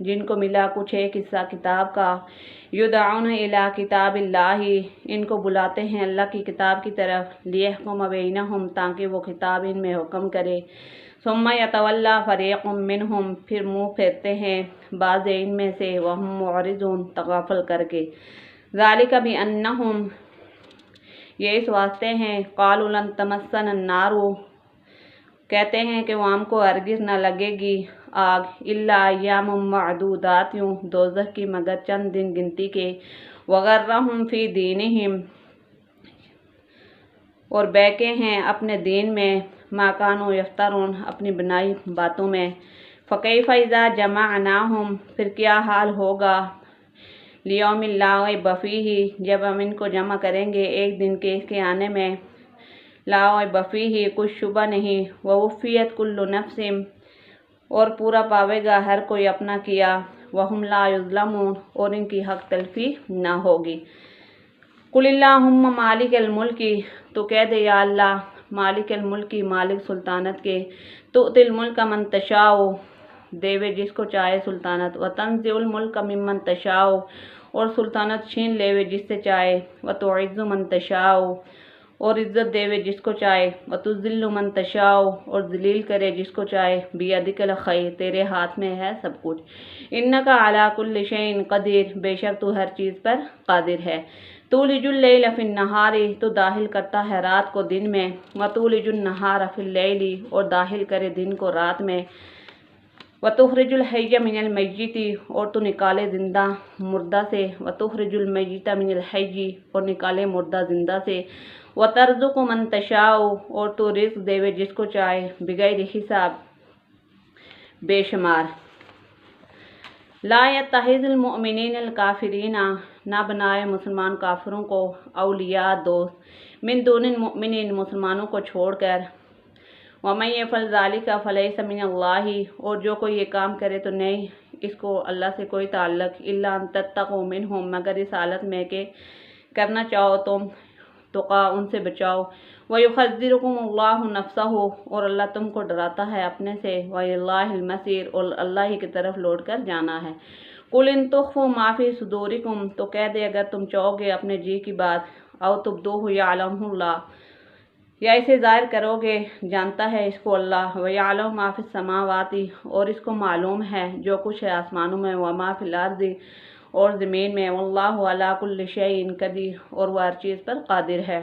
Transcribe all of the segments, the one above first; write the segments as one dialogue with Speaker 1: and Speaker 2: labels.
Speaker 1: جن کو ملا کچھ ایک حصہ کتاب کا، یدعون الی کتاب اللہ، ان کو بلاتے ہیں اللہ کی کتاب کی طرف، لیحکم بینہم، تاکہ وہ کتاب ان میں حکم کرے، ثم یتولی فریق منہم، پھر منہ پھیرتے ہیں بعض ان میں سے، وہم معرضون، تغافل کر کے، ذالک بانہم، یہ اس واسطے ہیں، قالوا لن تمسنا النار، کہتے ہیں کہ وہ ہم کو ہرگز نہ لگے گی آگ، الا ایام معدودات، دوزخ کی مگر چند دن گنتی کے، وغرہم فی دینہم، اور بہکے ہیں اپنے دین میں، ما کانوا یفترون، اپنی بنائی باتوں میں، فکیف اذا جمعناہم، پھر کیا حال ہوگا، لیوم لا ریب فیہ، جب ہم ان کو جمع کریں گے ایک دن کے، اس کے آنے میں، لا ریب فیہ، کچھ شبہ نہیں، ووفیت کل نفس، اور پورا پاوے گا ہر کوئی اپنا کیا، وہم لا یظلمون، اور ان کی حق تلفی نہ ہوگی۔ قل اللہم مالک الملک، تو کہہ دے یا اللہ مالک الملک، مالک سلطانت کے، تؤتی الملک من تشاء، دیوے جس کو چاہے سلطانت، وتنزع الملک ممن تشاء، اور سلطانت چھین لیوے جس سے چاہے، وتعز من تشاء، اور عزت دیوے جس کو چاہے، وتذل من تشاء، اور ذلیل کرے جس کو چاہے، بیدک الخیر، تیرے ہاتھ میں ہے سب کچھ، انک علی کل شیء قدیر، بے شک تو ہر چیز پر قادر ہے، تولج اللیل فی النہار، تو داخل کرتا ہے رات کو دن میں، وتولج النہار فی اللیل، اور داخل کرے دن کو رات میں، وتخرج الحی من المیت، اور تو نکالے زندہ مردہ سے، وتخرج المیت من الحی، اور نکالے مردہ زندہ سے، وترزق من تشاء، اور تو رزق دیوے جس کو چاہے، بغیر حساب، بے شمار، لا یتخذ المؤمنین الکافرین، نہ بنائے مسلمان کافروں کو اولیاء دوست، من دون المؤمنین، مسلمانوں کو چھوڑ کر، ومن یفعل ذلک فلیس من اللہ، اور جو کوئی یہ کام کرے تو نہیں اس کو اللہ سے کوئی تعلق، الا ان تتقوا منہم، مگر اس حالت میں کہ کرنا چاہو تم تقا، ان سے بچاؤ، وَيُحَذِّرُكُمُ اللَّهُ نَفْسَهُ، اور اللہ تم کو ڈراتا ہے اپنے سے، وَإِلَىٰ الْمَصِيرُ، اور اللہ ہی کی طرف لوٹ کر جانا ہے، قُلْ إِن تُخْفُوا مَا فِي صُدُورِكُمْ، تو کہہ دے اگر تم چاہو گے اپنے جی کی بات، أَوْ تُبْدُوهُ يَعْلَمْهُ اللَّهُ، یا اسے ظاہر کرو گے جانتا ہے اس کو اللہ، وَيَعْلَمُ مَا فِي السَّمَاوَاتِ، اور اس کو معلوم ہے جو کچھ ہے آسمانوں میں، وَمَا فِي الْأَرْضِ، اور زمین میں، وَاللَّهُ عَلَىٰ كُلِّ شَيْءٍ قَدِيرٌ، اور وہ ہر چیز پر قادر ہے،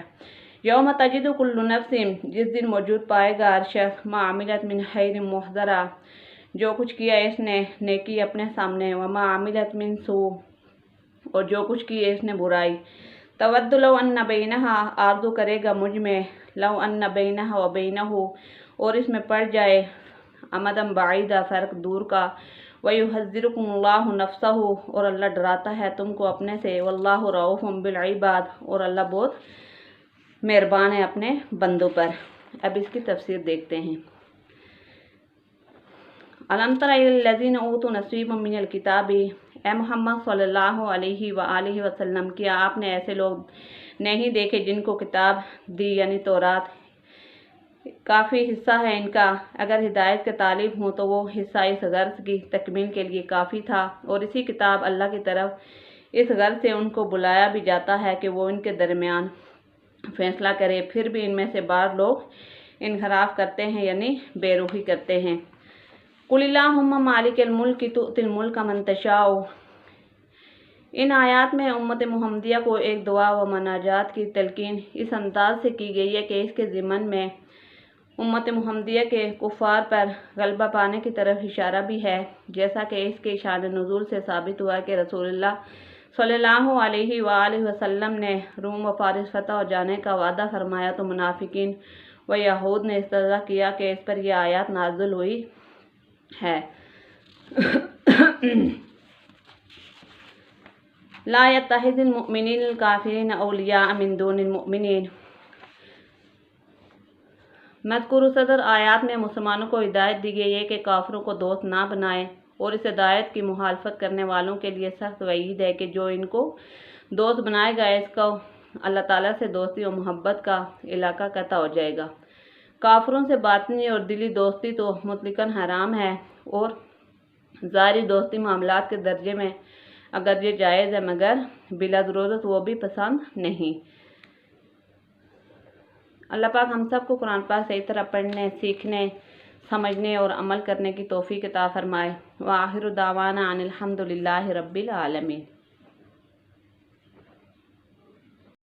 Speaker 1: یوم تجد کل نفس، جس دن موجود پائے گا ہر شخص، ما عملت من خیر محضرہ، جو کچھ کیا اس نے نیکی اپنے سامنے، وما عملت من سوء، اور جو کچھ کی اس نے برائی، تود لو ان بینہا، آرزو کرے گا مجھ میں، لو ان بینہا و بینہ، اور اس میں پڑ جائے امدم بعیدہ، فرق دور کا، وَيُحَذِّرُكُمُ اللَّهُ نَفْسَهُ، اور اللہ ڈراتا ہے تم کو اپنے سے، وَاللَّهُ رَءُوفٌ بِالْعِبَادِ، اور اللہ بہت مہربان ہے اپنے بندوں پر۔ اب اس کی تفسیر دیکھتے ہیں۔ أَلَمْ تَرَ إِلَى الَّذِينَ أُوتُوا نَصِيبًا مِنَ الْكِتَابِ، اے محمد صلی اللہ علیہ وآلہ وسلم، کیا آپ نے ایسے لوگ نہیں دیکھے جن کو کتاب دی، یعنی تورات، کافی حصہ ہے ان کا، اگر ہدایت کے طالب ہوں تو وہ حصہ اس غرض کی تکمیل کے لیے کافی تھا، اور اسی کتاب اللہ کی طرف اس غرض سے ان کو بلایا بھی جاتا ہے کہ وہ ان کے درمیان فیصلہ کرے، پھر بھی ان میں سے بعض لوگ انحراف کرتے ہیں، یعنی بے روحی کرتے ہیں۔ قُلِ اللَّهُمَّ مَالِكَ الْمُلْكِ تُؤْتِي الْمُلْكَ مَن تَشَاءُ، ان آیات میں امت محمدیہ کو ایک دعا و مناجات کی تلقین اس انداز سے کی گئی ہے کہ اس کے ضمن میں امت محمدیہ کے کفار پر غلبہ پانے کی طرف اشارہ بھی ہے، جیسا کہ اس کے شان نزول سے ثابت ہوا کہ رسول اللہ صلی اللہ علیہ وآلہ وسلم نے روم و فارس فتح ہو جانے کا وعدہ فرمایا تو منافقین و یہود نے استہزاء کیا کہ اس پر یہ آیات نازل ہوئی ہے۔ لا يتخذ المؤمنین الکافرین اولیاء من دون المؤمنین، مذکور صدر آیات میں مسلمانوں کو ہدایت دی گئی ہے کہ کافروں کو دوست نہ بنائیں، اور اس ہدایت کی مخالفت کرنے والوں کے لیے سخت وعید ہے کہ جو ان کو دوست بنائے گا اس کو اللہ تعالیٰ سے دوستی و محبت کا علاقہ قطع ہو جائے گا۔ کافروں سے باطنی اور دلی دوستی تو مطلقاً حرام ہے، اور ظاہری دوستی معاملات کے درجے میں اگر یہ جائز ہے مگر بلا ضرورت وہ بھی پسند نہیں۔ اللہ پاک ہم سب کو قرآن پاک صحیح طرح پڑھنے، سیکھنے، سمجھنے اور عمل کرنے کی توفیق عطا فرمائے۔ وآخر دعوانا ان الحمد للہ رب العالمین۔